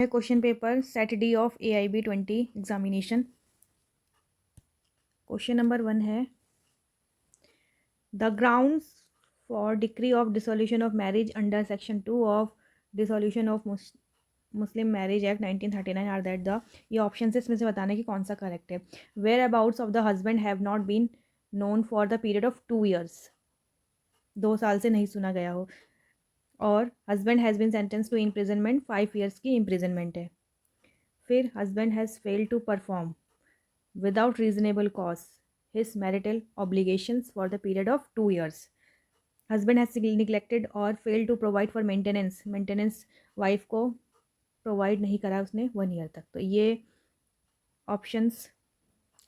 Question paper set D of AIB 20 examination. Question number 1 है the grounds for decree of dissolution of marriage under section 2 of dissolution of Muslim marriage act 1939 are that the, ये option से इसमें से बताना है कि कौन सा करेक्ट है। Whereabouts of the husband have not been known for the period of 2 years, 2 साल से नहीं सुना गया हो, और husband has been sentence to imprisonment, 5 years की इम्प्रिजनमेंट है। फिर husband has failed to perform without reasonable cause his marital obligations for the period of 2 years. Husband has neglected or failed to provide for maintenance wife को provide नहीं करा उसने 1 year तक। तो ये ऑप्शंस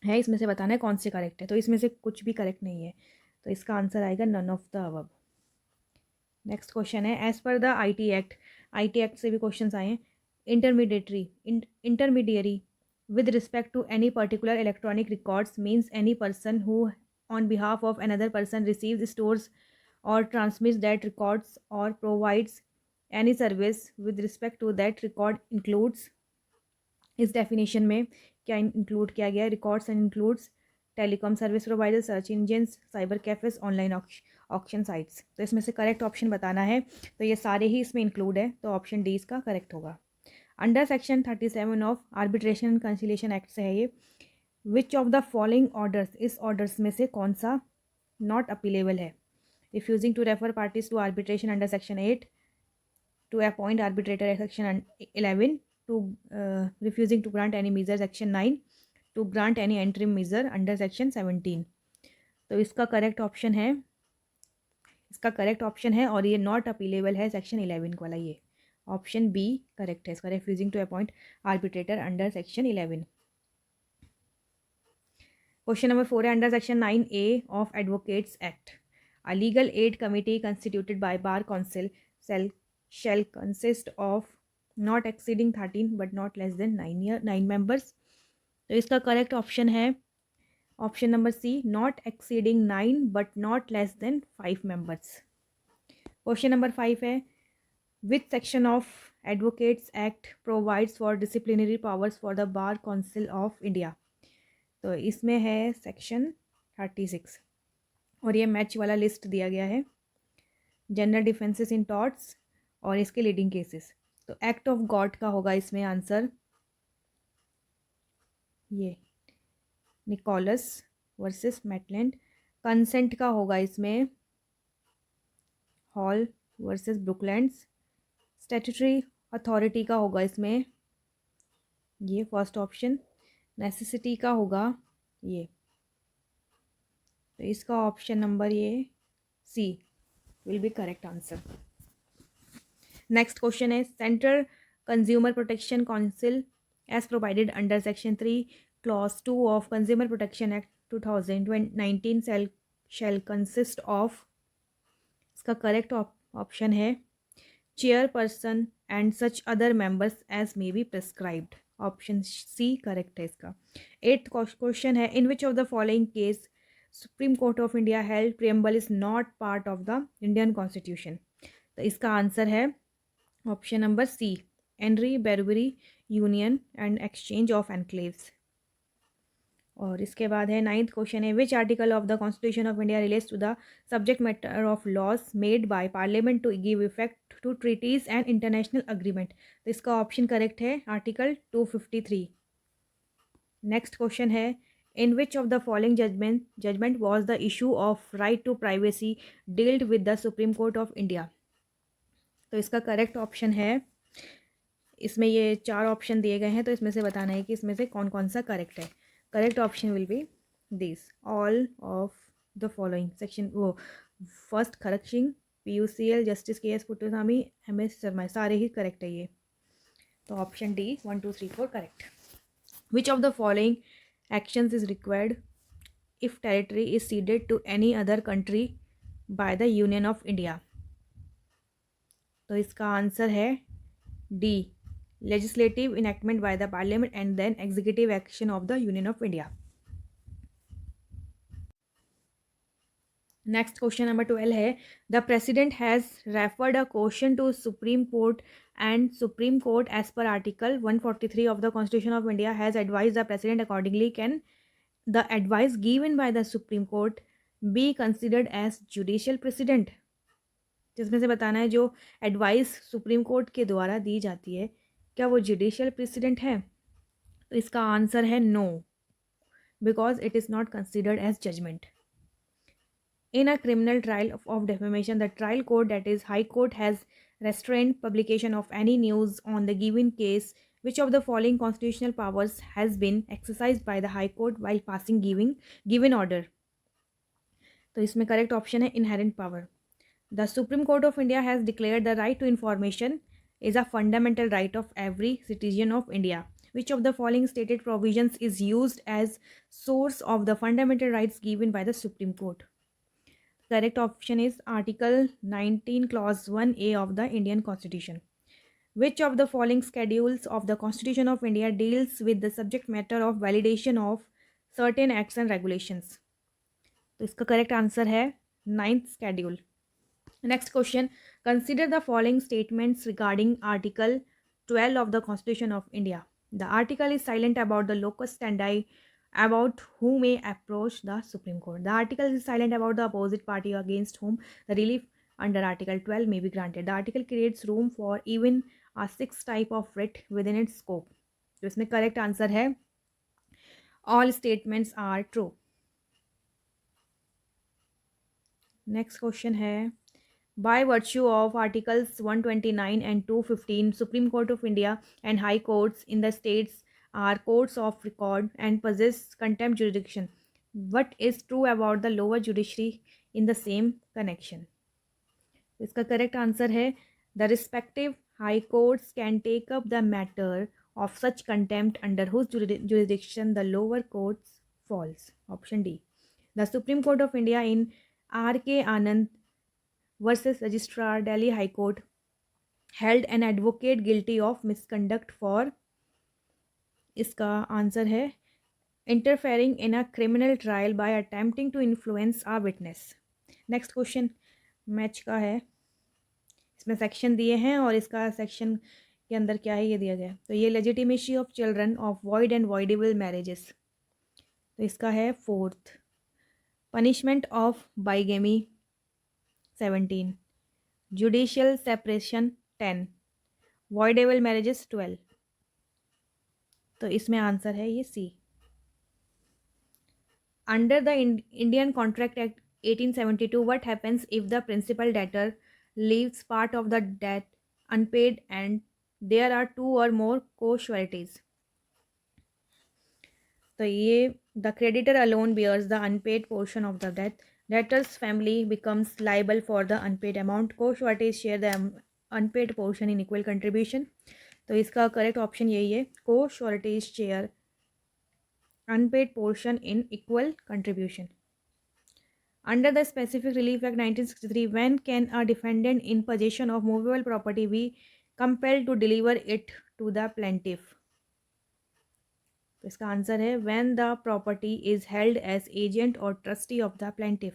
है, इसमें से बताना है कौन से करेक्ट है। तो इसमें से कुछ भी करेक्ट नहीं है, तो इसका आंसर आएगा none of the above. Next question है as per the IT act से भी क्वेश्चन आए हैं। Intermediary with respect to any particular electronic records means any person who on behalf of another person receives, stores or transmits that records or provides any service with respect to that record includes, इस definition में क्या include किया गया है? Records and includes telecom service provider, search engines, cyber cafes, online auction sites. तो इसमें से correct option बताना है, तो ये सारे ही इसमें इंक्लूड है, तो ऑप्शन डी इसका करेक्ट होगा। Under section 37 of arbitration and conciliation act से है ये। Which of the following orders, इस ऑर्डर्स में से कौन सा नॉट अपीलेबल है? Refusing to refer parties to arbitration under section 8, to appoint arbitrator section 11, to refusing to grant any measure section 9, to grant any interim measure under section 17। तो इसका correct option है, और ये नॉट अपीलेबल है section 11 वाला, ये option B correct है इसका, refusing to appoint arbitrator under section 11। Question number 4 है under section 9A of advocates act a legal aid committee constituted by bar council shall consist of not exceeding 13 but not less than 9 members। तो इसका correct option है option number C, not exceeding 9 but not less than 5 members। Question number 5 है which section of advocates act provides for disciplinary powers for the bar council of India? तो इसमें है section 36, और ये match वाला list दिया गया है, जनरल डिफेंसेस इन टॉर्ट्स और इसके लीडिंग केसेस। तो एक्ट ऑफ गॉड का होगा इसमें आंसर, ये निकोलस वर्सेस मैटलैंड। कंसेंट का होगा इसमें हॉल वर्सेस ब्रुकलैंड्स। स्टैट्यूटरी अथॉरिटी का होगा इसमें ये फर्स्ट ऑप्शन। नेसेसिटी का होगा ये, तो इसका ऑप्शन नंबर ये C will be correct answer. Next question है central consumer protection council as provided under section 3 clause 2 of consumer protection act 2019 shall consist of, इसका करेक्ट ऑप्शन है chairperson and such other members as may be prescribed, option C correct है इसका। 8th question है in which of the following case supreme court of India held preamble is not part of the Indian constitution? तो इसका answer है option number C, in re Berubari union and exchange of enclaves. और इसके बाद है 9th question है which article of the constitution of India relates to the subject matter of laws made by parliament to give effect to treaties and international agreement? तो इसका option correct है article 253। Next question है in which of the following judgment was the issue of right to privacy dealt with the supreme court of India? तो इसका correct option है, इसमें ये 4 option दिए गए हैं, तो इसमें से बताना है कि इसमें से कौन कौन सा करेक्ट है। Correct option will be this all of the following section, वो first Kharak Singh, PUCL, justice KS Puttaswamy, MS Sharma, सारे ही करेक्ट है ये, तो option D 1 2 3 4 correct. Which of the following actions is required if territory is ceded to any other country by the union of India? तो इसका answer है D, legislative enactment by the parliament and then executive action of the union of India. Next question number 12 है the president has referred a question to supreme court and Supreme Court, as per Article 143 of the Constitution of India, has advised the President accordingly. Can the advice given by the Supreme Court be considered as judicial precedent? जिसमें से बताना है जो advice supreme court के द्वारा दी जाती है क्या वो जुडिशियल प्रेसिडेंट है? तो इसका आंसर है no, because it is not considered as judgment. In a criminal trial of defamation, the trial court, that is High Court, has restrained publication of any news on the given case. Which of the following constitutional powers has been exercised by the High Court while passing given order? तो इसमें correct option है inherent power. The Supreme Court of India has declared the right to information is a fundamental right of every citizen of India. Which of the following stated provisions is used as source of the fundamental rights given by the Supreme Court? Correct option is Article 19 Clause 1A of the Indian Constitution. Which of the following schedules of the Constitution of India deals with the subject matter of validation of certain acts and regulations? तो इसका correct answer है 9th schedule. Next question. Consider the following statements regarding Article 12 of the Constitution of India. The article is silent about the locus standi about who may approach the Supreme Court. The article is silent about the opposite party against whom the relief under Article 12 may be granted. The article creates room for even a sixth type of writ within its scope. तो इसमें correct answer है all statements are true. Next question है by virtue of Articles 129 and 215, Supreme Court of India and High Courts in the states are courts of record and possess contempt jurisdiction. What is true about the lower judiciary in the same connection? इसका correct answer है the respective high courts can take up the matter of such contempt under whose jurisdiction the lower courts falls. Option D. The Supreme Court of India in R.K. Anand versus Registrar, Delhi High Court, held an advocate guilty of misconduct for, इसका answer है interfering in a criminal trial by attempting to influence a witness. Next question match का है. इसमें section दिए हैं और इसका section के अंदर क्या है ये दिया गया है. तो ये legitimacy of children of void and voidable marriages, तो इसका है 4th. Punishment of bigamy 17, judicial separation 10, voidable marriages 12. तो इसमें आंसर है ये C. Under the Indian contract act 1872, what happens if the principal debtor leaves part of the debt unpaid and there are 2 or more co-sureties? तो ये the creditor alone bears the unpaid portion of the debt. Debtor's family becomes liable for the unpaid amount. Co-sureties share the unpaid portion in equal contribution. तो इसका correct option यही है, co-sureties share unpaid portion in equal contribution. Under the Specific Relief Act 1963, when can a defendant in possession of movable property be compelled to deliver it to the plaintiff? तो इसका answer है when the property is held as agent or trustee of the plaintiff.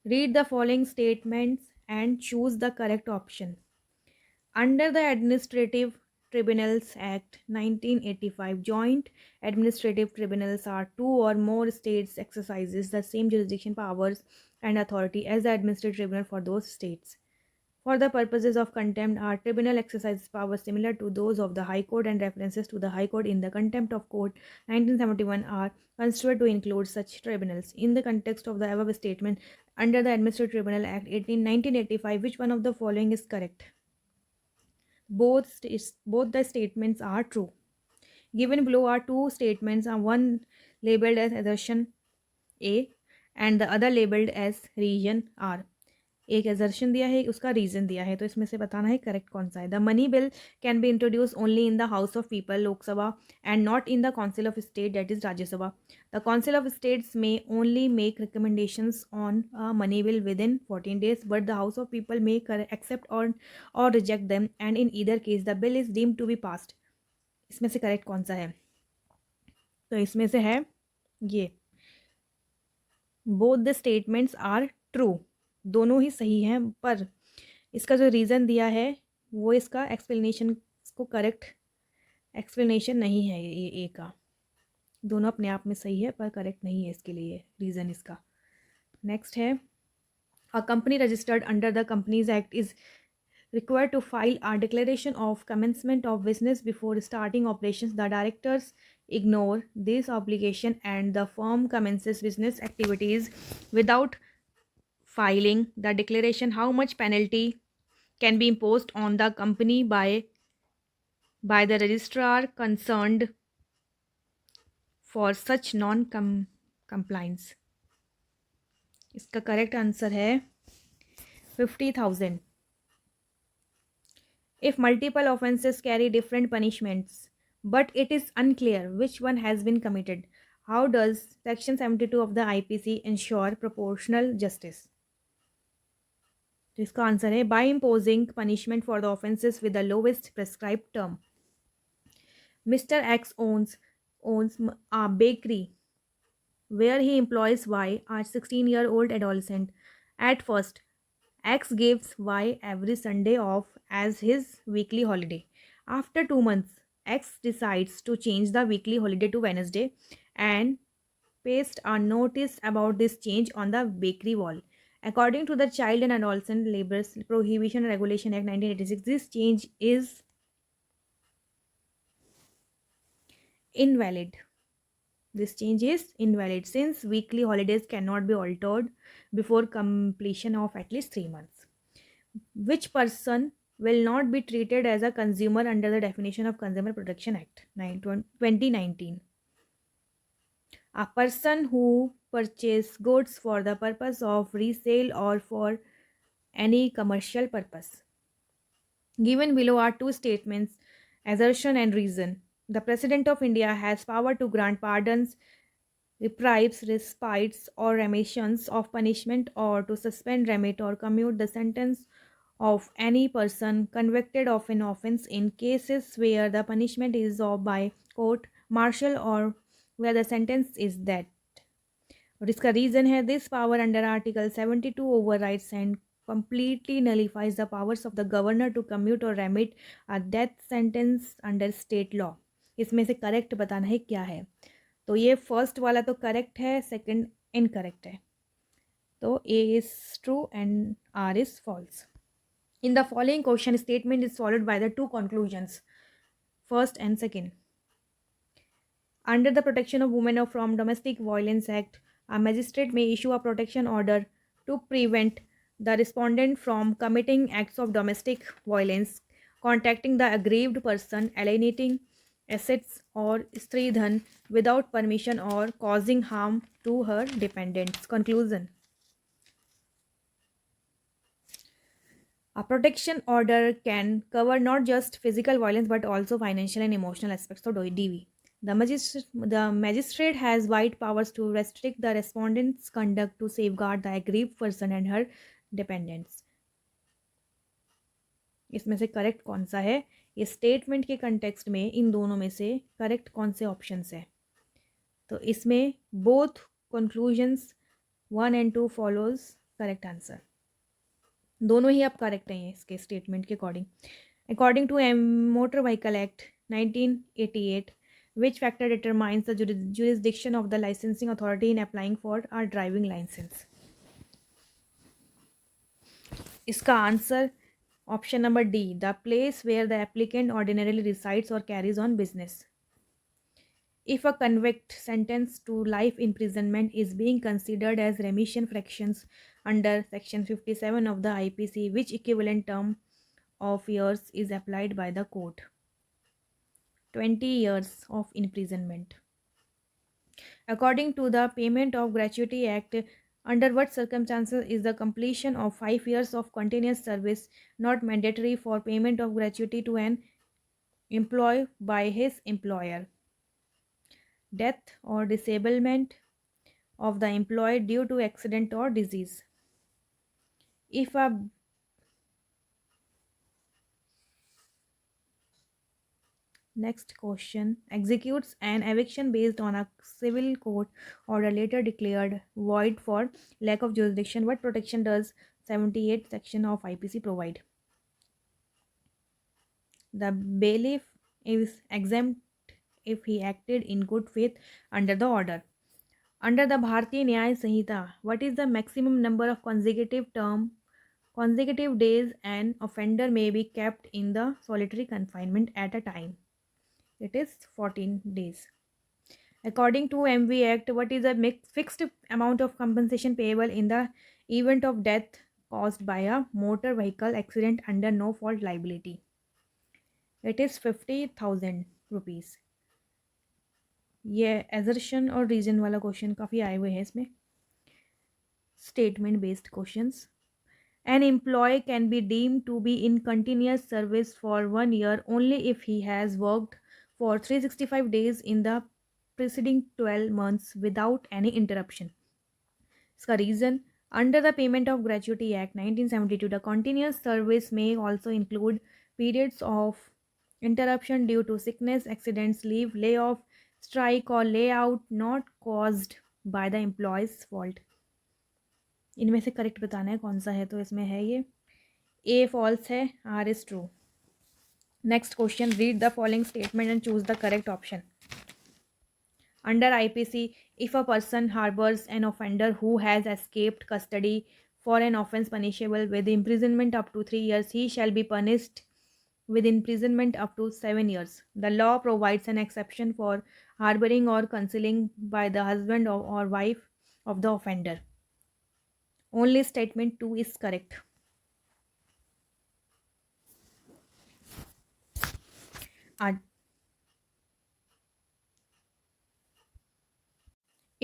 Read the following statements and choose the correct option. Under the Administrative Tribunals Act 1985, joint administrative tribunals are 2 or more states exercises the same jurisdiction, powers and authority as the administrative tribunal for those states. For the purposes of contempt, our tribunal exercises powers similar to those of the High Court, and references to the High Court in the Contempt of Court 1971 are construed to include such tribunals. In the context of the above statement, under the Administrative Tribunal Act 1985, which one of the following is correct? Both the statements are true. Given below are two statements, one labeled as assertion A and the other labeled as reason R. एक assertion दिया है, उसका reason दिया है, तो इसमें से बताना है करेक्ट कौन सा है. The money bill can be introduce only in the house of people Lok Sabha and not in the council of state that is Rajya Sabha. The council of states may only make recommendations on a money bill within 14 days, but the house of people may accept or reject them and in either case the bill is deemed to be passed. इसमें से correct कौन सा है? तो इसमें से है ये both the statements are true, दोनों ही सही हैं, पर इसका जो रीज़न दिया है वो इसका एक्सप्लेनेशन को करेक्ट एक्सप्लेनेशन नहीं है ये ए का। दोनों अपने आप में सही है पर करेक्ट नहीं है इसके लिए रीज़न इसका। नेक्स्ट है a company registered under the companies act is required to file a declaration of commencement of business before starting operations. The directors ignore this obligation and the firm commences business activities without filing the declaration. How much penalty can be imposed on the company by the registrar concerned for such non compliance? इसका correct answer है 50,000. If multiple offences carry different punishments, but it is unclear which one has been committed, how does Section 72 of the IPC ensure proportional justice? तो इसका answer है by imposing punishment for the offences with the lowest prescribed term. Mr. X owns a bakery where he employs Y, a 16-year-old adolescent. At first, X gives Y every Sunday off as his weekly holiday. After 2 months, X decides to change the weekly holiday to Wednesday and paste a notice about this change on the bakery wall. According to the Child and Adolescent Labour's Prohibition and Regulation Act 1986, this change is invalid. This change is invalid since weekly holidays cannot be altered before completion of at least 3 months. Which person will not be treated as a consumer under the definition of Consumer Protection Act 2019? A person who purchases goods for the purpose of resale or for any commercial purpose. Given below are two statements, assertion and reason. The President of India has power to grant pardons, reprieves, respites, or remissions of punishment, or to suspend, remit, or commute the sentence of any person convicted of an offence in cases where the punishment is of by court martial or where the sentence is death. और इसका reason है this power under article 72 overrides and completely nullifies the powers of the governor to commute or remit a death sentence under state law. इसमें से correct बताना है क्या है। तो ये फर्स्ट वाला तो करेक्ट है, सेकंड इनकरेक्ट है। तो A is true and R is false. In the following question, statement is followed by the two conclusions, first and second. Under the Protection of Women from Domestic Violence Act, a magistrate may issue a protection order to prevent the respondent from committing acts of domestic violence, contacting the aggrieved person, alienating assets or stridhan without permission or causing harm to her dependents. Conclusion. A protection order can cover not just physical violence but also financial and emotional aspects of DV. The magistrate has wide powers to restrict the respondent's conduct to safeguard the aggrieved person and her dependents. इसमें से correct कौन सा है? ये statement के context में इन दोनों में से करेक्ट कौन से ऑप्शंस है? तो इसमें both conclusions 1 and 2 follows correct answer. दोनों ही अब करेक्ट हैं इसके स्टेटमेंट के according to motor vehicle act 1988, which factor determines the jurisdiction of the licensing authority in applying for a driving license? इसका answer option number D, the place where the applicant ordinarily resides or carries on business. If a convict sentenced to life imprisonment is being considered as remission fractions under Section 57 of the IPC, which equivalent term of years is applied by the court? 20 years of imprisonment. According to the Payment of Gratuity Act, under what circumstances is the completion of 5 years of continuous service not mandatory for payment of gratuity to an employee by his employer? Death or disablement of the employee due to accident or disease. If a next question executes an eviction based on a civil court order later declared void for lack of jurisdiction, what protection does 78 section of IPC provide? The bailiff is exempt if he acted in good faith under the order. Under the Bharatiya Nyaya Sanhita, what is the maximum number of consecutive days an offender may be kept in the solitary confinement at a time? It is 14 days. According to MV Act, what is the fixed amount of compensation payable in the event of death caused by a motor vehicle accident under no fault liability? It is 50,000 rupees. ये assertion और reason वाला question काफ़ी आए हुए हैं इसमें. Statement based questions. An employee can be deemed to be in continuous service for 1 year only if he has worked for 365 days in the preceding 12 months without any interruption. इसका reason, under the payment of gratuity act 1972 the continuous service may also include periods of interruption due to sickness, accidents, leave, layoff, strike or layout not caused by the employee's fault. इनमें से correct बताना है कौन सा है, तो इसमें है ये ए फॉल्स है, R is true. Next question, read the following statement and choose the correct option. Under IPC, if a person harbors an offender who has escaped custody for an offence punishable with imprisonment up to 3 years, he shall be punished with imprisonment up to 7 years. The law provides an exception for harboring or concealing by the husband or wife of the offender. Only statement 2 is correct.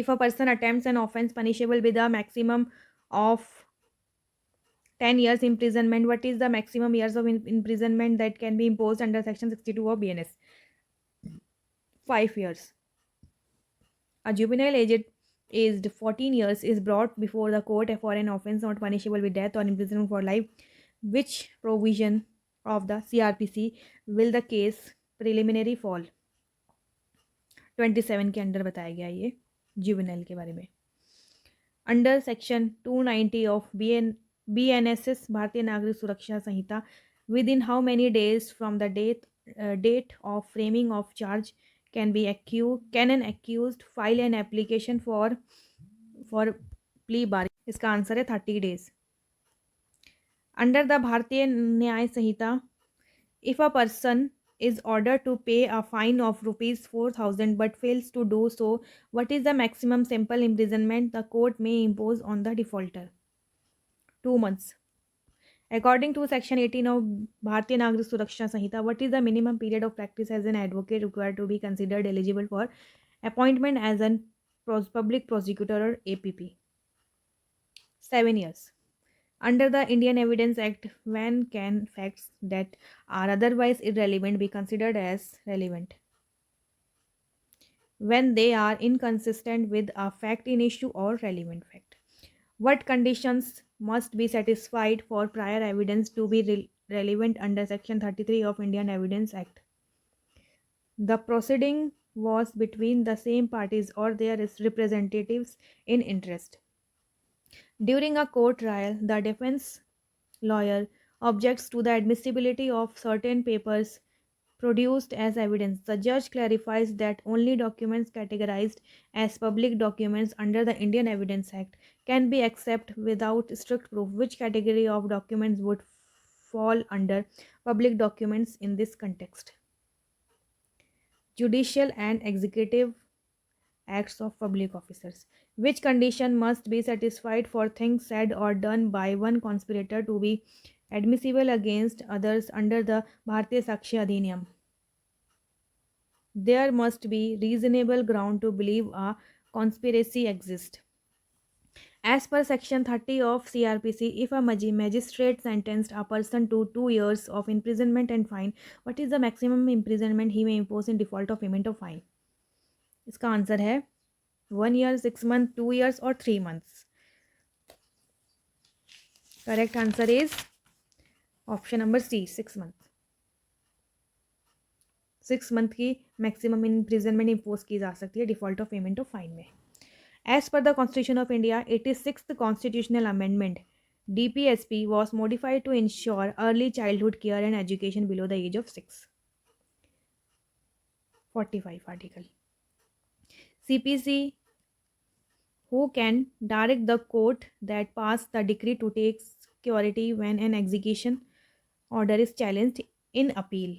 If a person attempts an offence punishable with a maximum of 10 years imprisonment, what is the maximum years of imprisonment that can be imposed under section 62 of BNS? 5 years. A juvenile aged 14 years is brought before the court for an offence not punishable with death or imprisonment for life. Which provision of the CRPC will the case preliminary fall? 27 के under बताया गया ये juvenile के बारे में. Under section 290 of BNSS Bharatiya Nagarik Suraksha Sanhita, within how many days from the date of framing of charge can an accused file an application for plea bargain? इसका answer है 30 days. Under the Bharatiya Nyaya Sanhita, if a person is ordered to pay a fine of rupees 4,000 but fails to do so, what is the maximum simple imprisonment the court may impose on the defaulter? 2 months. According to section 18 of Bharatiya Nagrik Suraksha Sanhita, what is the minimum period of practice as an advocate required to be considered eligible for appointment as a public prosecutor or APP? 7 years. Under the Indian Evidence Act, when can facts that are otherwise irrelevant be considered as relevant? When they are inconsistent with a fact in issue or relevant fact. What conditions must be satisfied for prior evidence to be relevant under Section 33 of Indian Evidence Act? The proceeding was between the same parties or their representatives in interest. During a court trial, the defense lawyer objects to the admissibility of certain papers produced as evidence. The judge clarifies that only documents categorized as public documents under the Indian Evidence Act can be accepted without strict proof. Which category of documents would fall under public documents in this context? Judicial and executive acts of public officers. Which condition must be satisfied for things said or done by one conspirator to be admissible against others under the Bharatiya Sakshi Adhiniyam? There must be reasonable ground to believe a conspiracy exists. As per section 30 of CRPC, if a magistrate sentenced a person to 2 years of imprisonment and fine, what is the maximum imprisonment he may impose in default of payment of fine? इसका answer है 1 year, 6 months, 2 years और 3 months. Correct answer is option number C, 6 months. 6 month की maximum imprisonment impose की जा सकती है default of payment of fine में. As per the constitution of India, 86th constitutional amendment DPSP was modified to ensure early childhood care and education below the age of 6. 45 article. CPC, who can direct the court that passed the decree to take security when an execution order is challenged in appeal.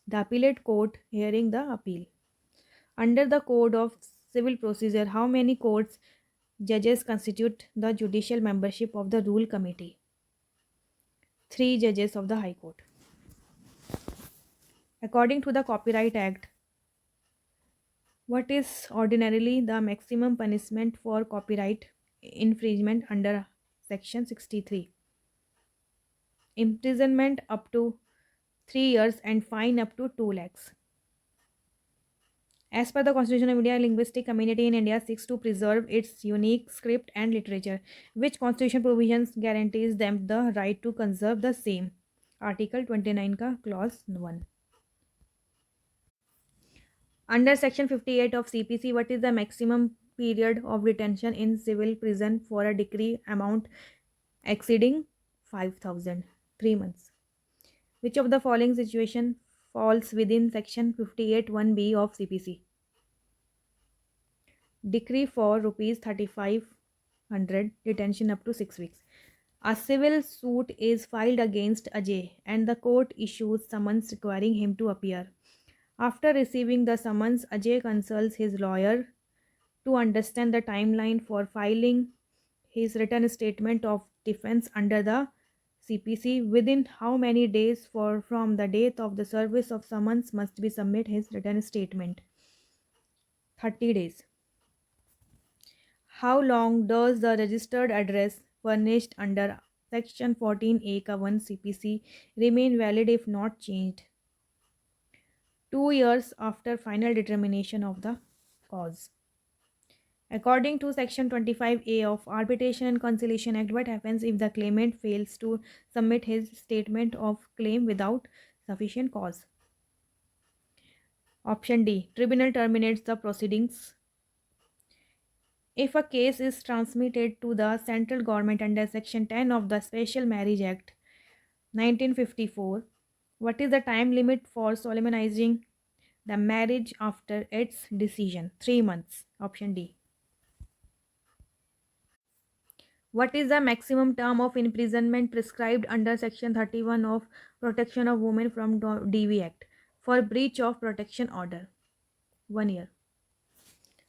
The appellate court hearing the appeal. Under the Code of Civil Procedure, how many courts judges constitute the judicial membership of the Rule Committee? 3 judges of the High Court. According to the Copyright Act, what is ordinarily the maximum punishment for copyright infringement under Section 63? Imprisonment up to 3 years and fine up to 2 lakhs. As per the Constitution of India, linguistic community in India seeks to preserve its unique script and literature. Which constitution provisions guarantees them the right to conserve the same? Article 29 का clause 1. Under Section 58 of CPC, what is the maximum period of detention in civil prison for a decree amount exceeding 5,000? 3 months. Which of the following situation falls within Section 58 1B of CPC? Decree for rupees 3,500, detention up to 6 weeks. A civil suit is filed against Ajay and the court issues summons requiring him to appear. After receiving the summons, Ajay consults his lawyer to understand the timeline for filing his written statement of defense under the CPC. Within how many days from the date of the service of summons must be submit his written statement? 30 days. How long does the registered address furnished under Section 14A का 1 CPC remain valid if not changed? 2 years after final determination of the cause. According to Section 25A of Arbitration and Conciliation Act, what happens if the claimant fails to submit his statement of claim without sufficient cause? Option D. Tribunal terminates the proceedings. If a case is transmitted to the central government under Section 10 of the Special Marriage Act 1954, what is the time limit for solemnizing the marriage after its decision? 3 months. Option D. What is the maximum term of imprisonment prescribed under Section 31 of Protection of Women from DV Act for breach of protection order? 1 year.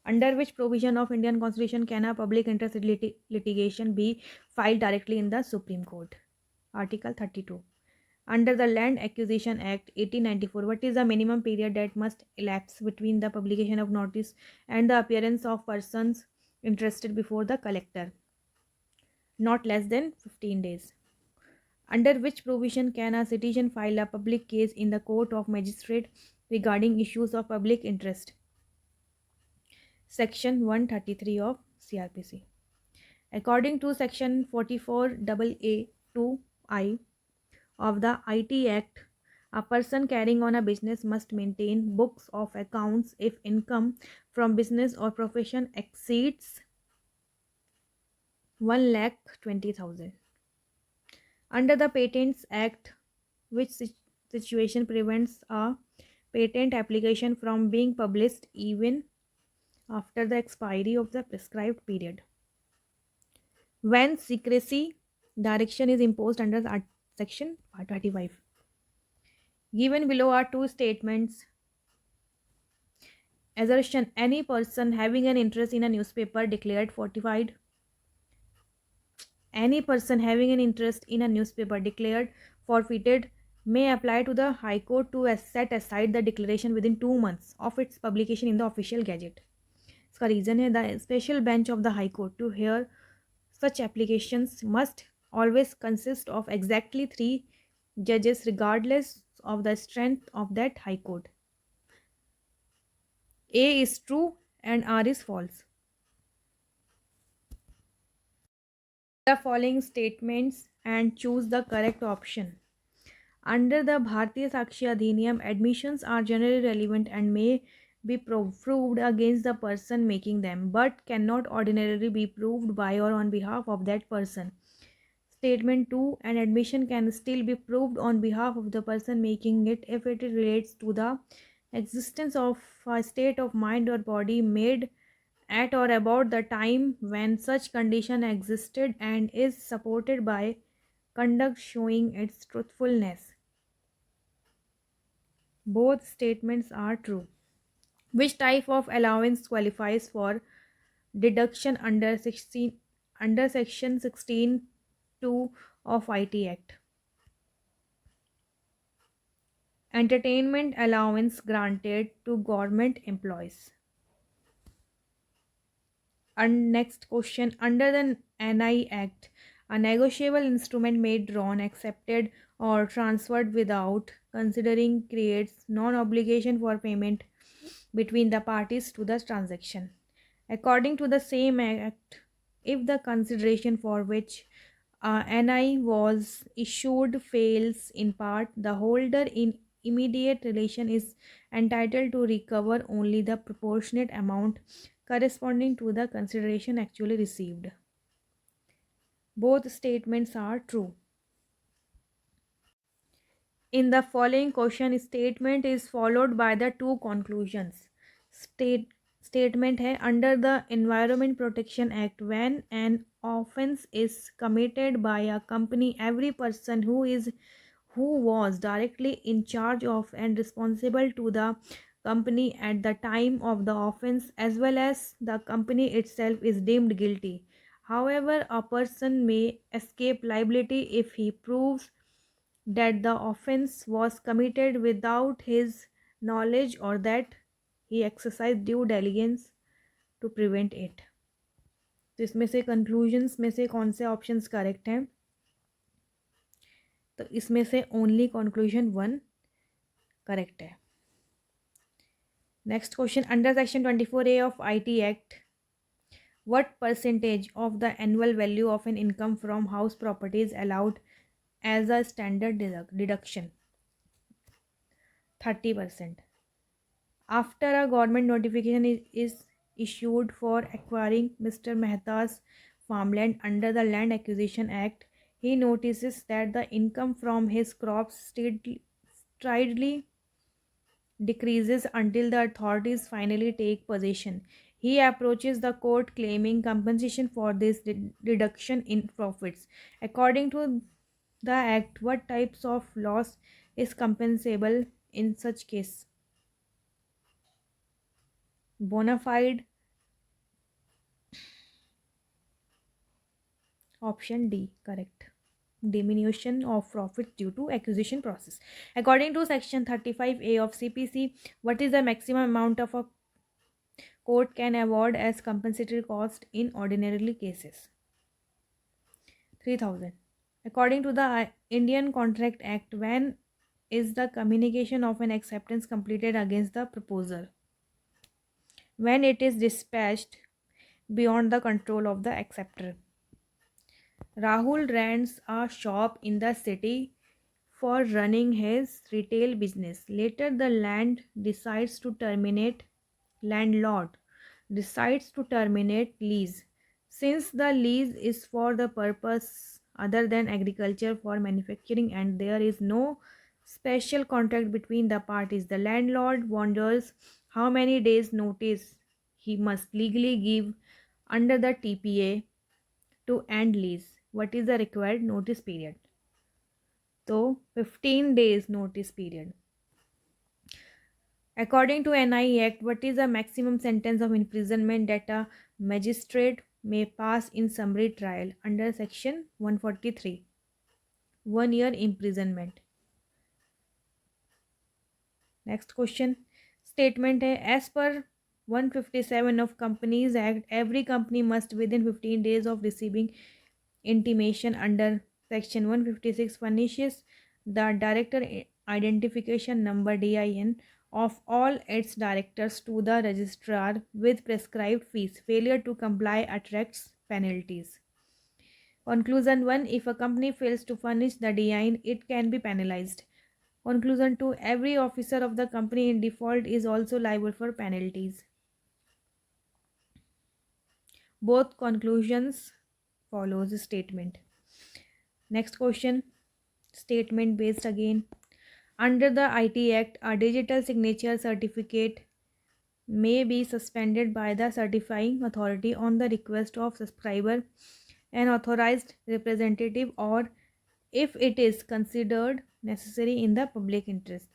Under which provision of Indian Constitution can a public interest litigation be filed directly in the Supreme Court? Article 32. Under the Land Acquisition Act 1894, what is the minimum period that must elapse between the publication of notice and the appearance of persons interested before the collector? Not less than 15 days. Under which provision can a citizen file a public case in the court of magistrate regarding issues of public interest? Section 133 of CRPC. According to Section 44AA2I of the IT Act, a person carrying on a business must maintain books of accounts if income from business or profession exceeds 1,20,000. Under the Patents Act, which situation prevents a patent application from being published even after the expiry of the prescribed period? When secrecy direction is imposed under Section 25. Given below are two statements. Assertion: any person having an interest in a newspaper declared forfeited. Any person having an interest in a newspaper declared forfeited may apply to the High Court to set aside the declaration within 2 months of its publication in the official gazette. इसका reason है the special bench of the high court to hear such applications must always consist of exactly 3 judges regardless of the strength of that high court. A is true and R is false. The following statements and choose the correct option. Under the Bharatiya Sakshi Adhiniyam, admissions are generally relevant and may be proved against the person making them, but cannot ordinarily be proved by or on behalf of that person. Statement 2, an admission can still be proved on behalf of the person making it if it relates to the existence of a state of mind or body made at or about the time when such condition existed and is supported by conduct showing its truthfulness. Both statements are true. Which type of allowance qualifies for deduction under section 16(2) of IT Act? Entertainment allowance granted to government employees. And next question, under the NI Act, a negotiable instrument made drawn, accepted, or transferred without considering creates non obligation for payment between the parties to the transaction. According to the same Act, if the consideration for which NI was issued fails in part, the holder in immediate relation is entitled to recover only the proportionate amount corresponding to the consideration actually received. Both statements are true. In the following question, statement is followed by the two conclusions. Statement है, under the Environment Protection Act, when an offense is committed by a company, every person who was directly in charge of and responsible to the company at the time of the offense as well as the company itself is deemed guilty. However, a person may escape liability if he proves that the offense was committed without his knowledge or that he exercised due diligence to prevent it. तो इसमें से conclusions में से कौन से options correct हैं? तो इसमें से ओनली कंक्लूजन 1 करेक्ट है. Next question, under section 24A of IT act, what percentage of the annual value of an income from house property is allowed as a standard deduction? 30%. After a government notification is issued for acquiring Mr. Mehta's farmland under the Land Acquisition Act, he notices that the income from his crops steadily decreases until the authorities finally take possession. He approaches the court claiming compensation for this reduction in profits. According to the Act, what types of loss is compensable in such case? Bona fide. Option D, correct. Diminution of profits due to acquisition process. According to section 35A of CPC, what is the maximum amount of a court can award as compensatory cost in ordinary cases? 3,000. According to the Indian Contract Act, when is the communication of an acceptance completed against the proposer? When it is dispatched beyond the control of the acceptor. Rahul rents a shop in the city for running his retail business. Later, the landlord decides to terminate lease. Since the lease is for the purpose other than agriculture for manufacturing and there is no special contract between the parties, the landlord wonders how many days notice he must legally give under the TPA to end lease. What is the required notice period? So 15 days notice period. According to NI Act, what is the maximum sentence of imprisonment that a magistrate may pass in summary trial under section 143? 1 year imprisonment. Next question. Statement है, as per 157 of Companies Act, every company must within 15 days of receiving intimation under section 156 furnishes the director identification number DIN of all its directors to the registrar with prescribed fees. Failure to comply attracts penalties. Conclusion 1, if a company fails to furnish the DIN, it can be penalized. Conclusion 2, every officer of the company in default is also liable for penalties. Both conclusions follows statement. Next question, statement based again. Under the IT Act, a digital signature certificate may be suspended by the certifying authority on the request of subscriber, an authorized representative, or if it is considered necessary in the public interest.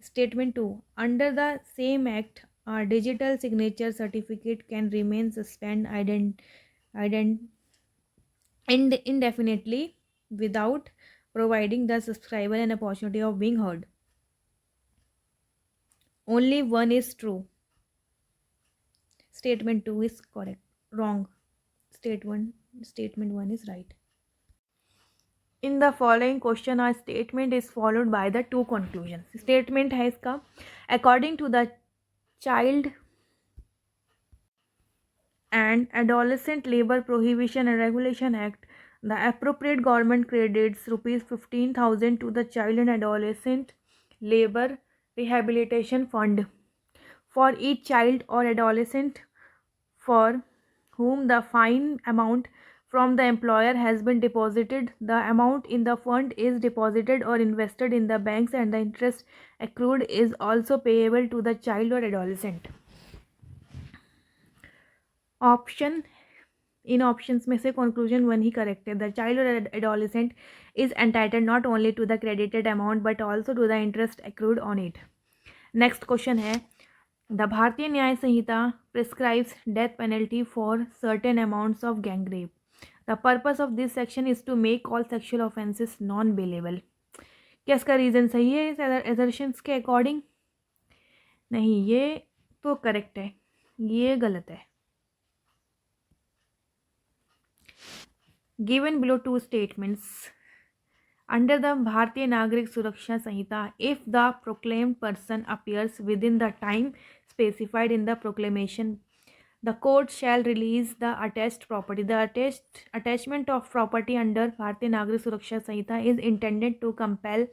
Statement 2. Under the same act, a digital signature certificate can remain suspended indefinitely without providing the subscriber an opportunity of being heard. Only one is true. Statement 2 is correct. Wrong. Statement 1 is right. In the following question, a statement is followed by the two conclusions. Statement है इसका, according to the Child and Adolescent Labor Prohibition and Regulation Act, the appropriate government credits rupees 15,000 to the Child and Adolescent Labor Rehabilitation Fund for each child or adolescent for whom the fine amount from the employer has been deposited. The amount in the fund is deposited or invested in the banks, and the interest accrued is also payable to the child or adolescent. Option इन options में से conclusion 1 ही correct है. The child or adolescent is entitled not only to the credited amount but also to the interest accrued on it. Next question है, the Bharatiya Nyaya Sanhita prescribes death penalty for certain amounts of gang rape. The purpose of this section is to make all sexual offences non bailable. क्या इसका reason सही है इस assertions के according? नहीं, ये तो करेक्ट है, ये गलत है. Given below two statements under the Bharatiya Nagrik Suraksha Sanhita, if the proclaimed person appears within the time specified in the proclamation, the court shall release the attached property. The attachment of property under Bharatiya Nagrik Suraksha Sanhita is intended to compel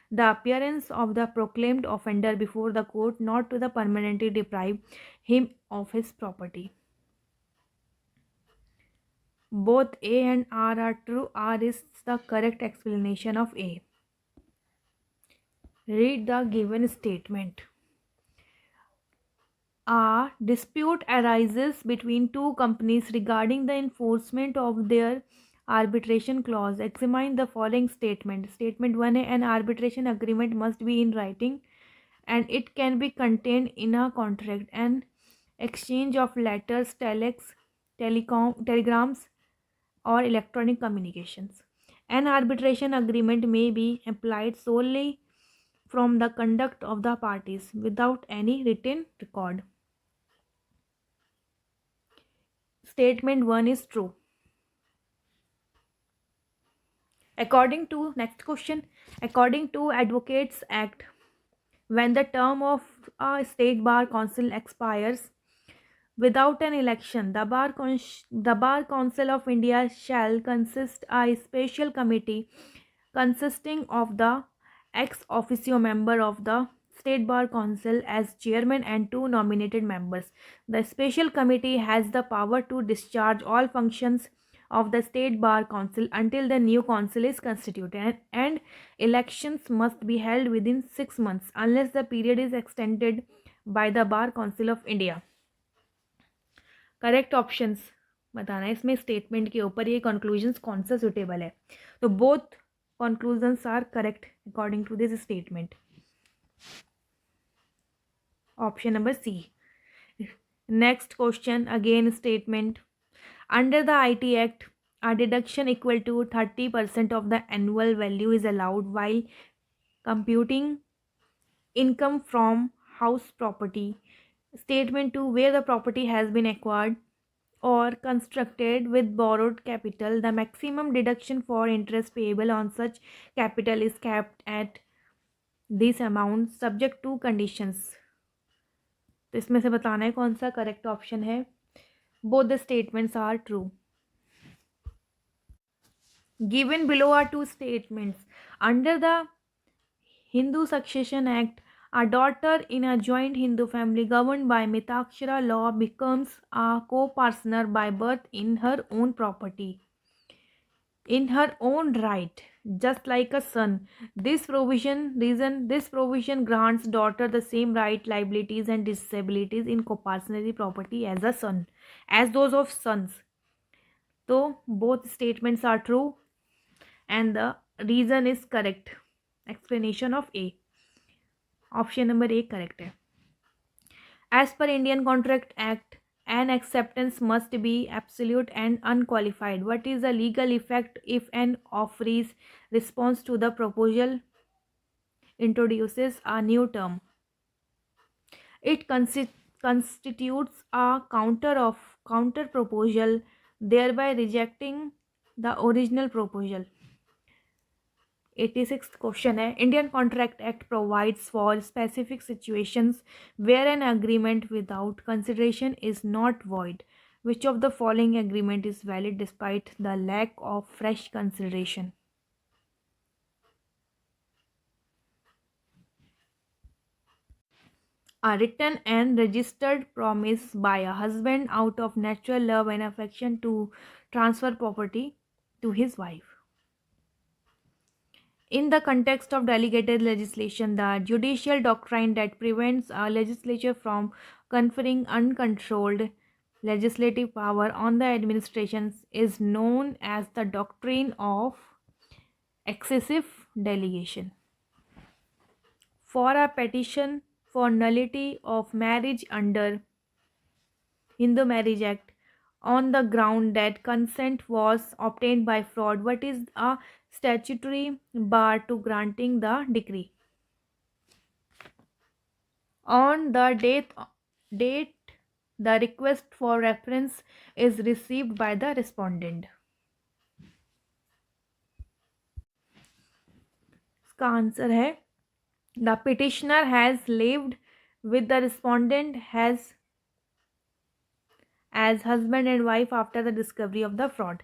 the appearance of the proclaimed offender before the court, not to the permanently deprive him of his property. Both A and R are true. R is the correct explanation of A. Read the given statement. A dispute arises between two companies regarding the enforcement of their arbitration clause. Examine the following statement. Statement 1A, an arbitration agreement must be in writing and it can be contained in a contract. An exchange of letters, telegrams, or electronic communications. An arbitration agreement may be applied solely from the conduct of the parties without any written record. Statement 1 is true. According to next question, according to Advocates Act, when the term of a state bar council expires without an election, the Bar Council of India shall consist a special committee consisting of the ex officio member of the State Bar Council as chairman and two nominated members. The special committee has the power to discharge all functions of the State Bar Council until the new council is constituted, and elections must be held within 6 months unless the period is extended by the Bar Council of India. Correct options बताना है इसमें statement के ऊपर ये conclusions कौन सा suitable है. तो both conclusions are correct according to this statement. Option number C. Next question again statement. Under the IT Act, a deduction equal to 30% of the annual value is allowed while computing income from house property. Statement 2, where the property has been acquired or constructed with borrowed capital, the maximum deduction for interest payable on such capital is capped at this amount subject to conditions. तो इसमें से बताना है कौन सा correct option है. Both the statements are true. Given below are two statements. Under the Hindu Succession Act, a daughter in a joint Hindu family governed by Mitakshara law becomes a co-partner by birth in her own property, in her own right. just like a son. This provision grants daughter the same right, liabilities, and disabilities in compulsory property as a son, as those of sons. So both statements are true, and the reason is correct. Explanation of A. Option number A correct है. As per Indian Contract Act, an acceptance must be absolute and unqualified. What is the legal effect if an offeree's response to the proposal introduces a new term? It constitutes a counter proposal, thereby rejecting the original proposal. 86th question है. Indian Contract Act provides for specific situations where an agreement without consideration is not void. Which of the following agreement is valid despite the lack of fresh consideration? A written and registered promise by a husband out of natural love and affection to transfer property to his wife. In the context of delegated legislation, the judicial doctrine that prevents a legislature from conferring uncontrolled legislative power on the administrations is known as the doctrine of excessive delegation. For a petition for nullity of marriage under Hindu Marriage Act on the ground that consent was obtained by fraud, what is a statutory bar to granting the decree? On the date the request for reference is received by the respondent. इसका answer है the petitioner has lived with the respondent has as husband and wife after the discovery of the fraud.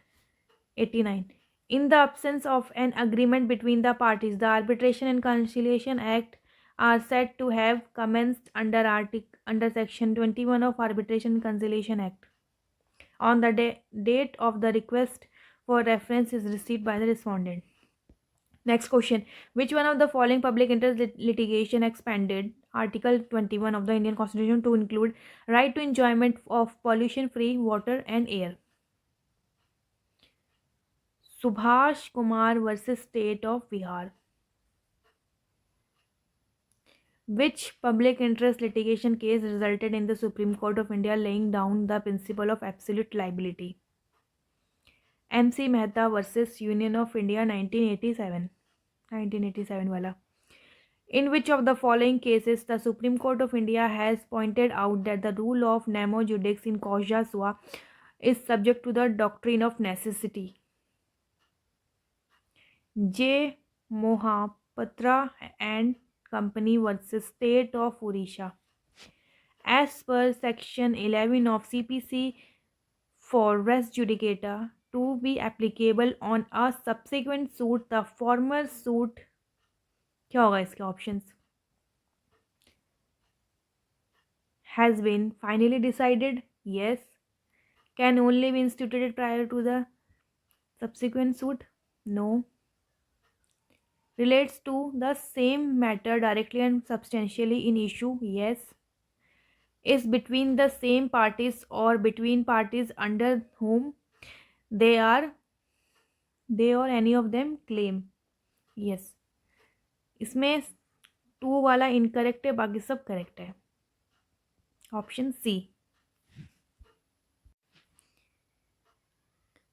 89. In the absence of an agreement between the parties, the Arbitration and Conciliation Act are said to have commenced under section 21 of Arbitration and Conciliation Act on the date of the request for reference is received by the respondent. Next question. Which one of the following public interest litigation expanded Article 21 of the Indian Constitution to include right to enjoyment of pollution-free water and air? Subhash Kumar versus State of Bihar. Which public interest litigation case resulted in the Supreme Court of India laying down the principle of absolute liability? MC Mehta versus Union of India 1987 wala. In which of the following cases the Supreme Court of India has pointed out that the rule of nemo judex in causa sua is subject to the doctrine of necessity? J. Mohapatra and Company versus State of Odisha. As per section 11 of CPC, for res judicata to be applicable on a subsequent suit, the former suit क्या होगा इसके options? Has been finally decided? Yes. Can only be instituted prior to the subsequent suit? No. Relates to the same matter directly and substantially in issue? Yes. Is between the same parties or between parties under whom they or any of them claim? Yes. इसमें 2 वाला incorrect है, बाकी सब correct है. Option C.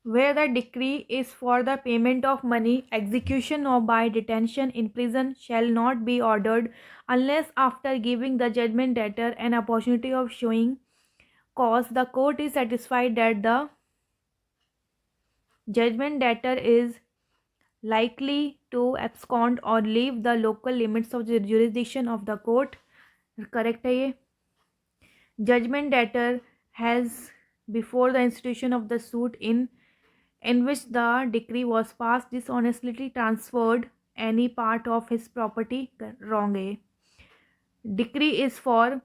Where the decree is for the payment of money, execution or by detention in prison shall not be ordered unless after giving the judgment debtor an opportunity of showing cause the court is satisfied that the judgment debtor is likely to abscond or leave the local limits of the jurisdiction of the court. Correct है ये. Judgment debtor has before the institution of the suit in which the decree was passed dishonestly transferred any part of his property. Wrong है. Decree is for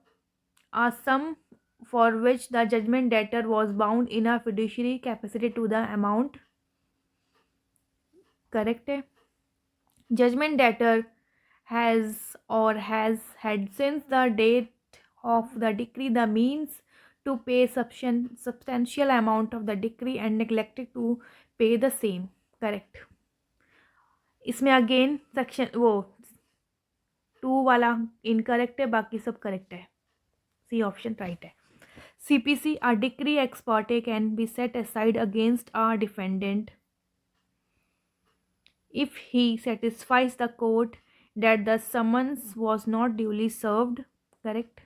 a sum for which the judgment debtor was bound in a fiduciary capacity to the amount. Correct है. Judgment debtor has had since the date of the decree the means to pay substantial amount of the decree and neglected to pay the same. Correct. इसमें again section वो 2 वाला incorrect है, बाकी सब correct है. C option right है. CPC, a decree ex parte can be set aside against a defendant if he satisfies the court that the summons was not duly served. Correct.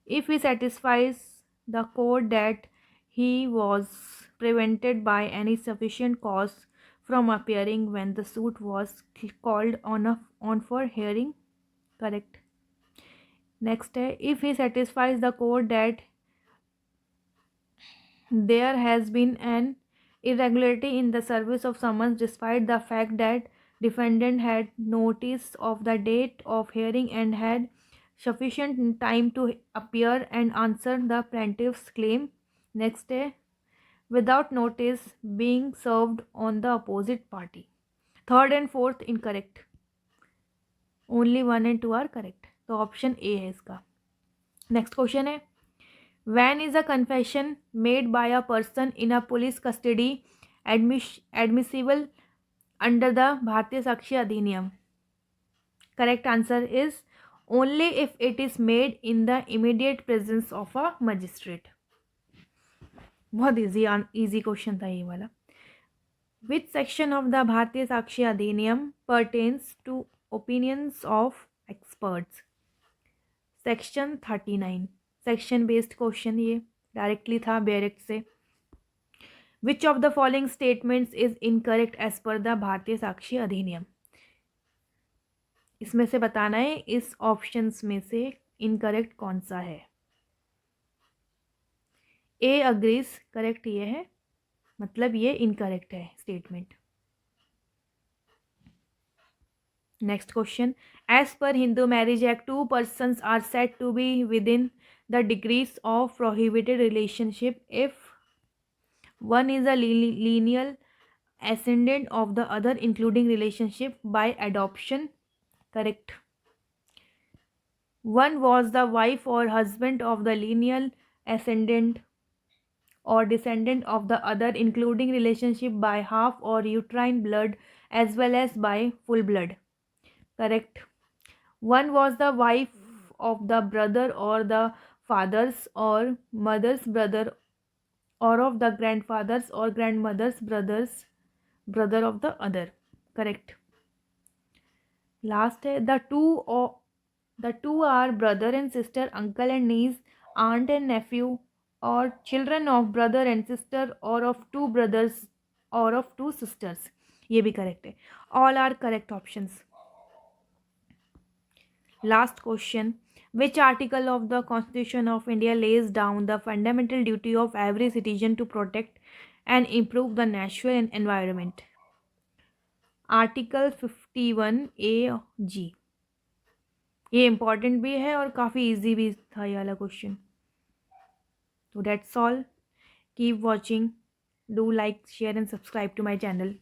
If he satisfies the court that he was prevented by any sufficient cause from appearing when the suit was called on for hearing. Correct. Next है, if he satisfies the court that there has been an irregularity in the service of summons despite the fact that defendant had notice of the date of hearing and had sufficient time to appear and answer the plaintiff's claim. Next day, without notice being served on the opposite party. Third and fourth incorrect. Only 1 and 2 are correct. तो option A है इसका. Next question है, when is a confession made by a person in a police custody admissible under the Bharatiya Sakshi Adhiniyam? Correct answer is only if it is made in the immediate presence of a magistrate. बहुत easy question था ये वाला. Which section of the Bharatiya Sakshi Adhiniyam pertains to opinions of experts? Section 39. Section based question ये directly था direct से. Which of the following statements is incorrect as per the Bharatiya Sakshya अधिनियम? इसमें से बताना है इस ऑप्शंस में से इनकरेक्ट कौन सा है. ए अग्रीज करेक्ट ये है, मतलब ये इनकरेक्ट है statement. Next question, as per Hindu marriage act 2 persons are set to be within the degrees of prohibited relationship if one is a lineal ascendant of the other including relationship by adoption. Correct. One was the wife or husband of the lineal ascendant or descendant of the other including relationship by half or uterine blood as well as by full blood. Correct. One was the wife of the brother or the father's or mother's brother or of the grandfather's or grandmother's brother of the other. Correct. Last है, the two are brother and sister, uncle and niece, aunt and nephew, or children of brother and sister or of two brothers or of two sisters. ये भी correct है. All are correct options. Last question, which article of the Constitution of India lays down the fundamental duty of every citizen to protect and improve the natural environment? Article 51A(G). ये important भी है और काफ़ी easy भी था ये वाला question. So that's all. Keep watching. Do like, share and subscribe to my channel.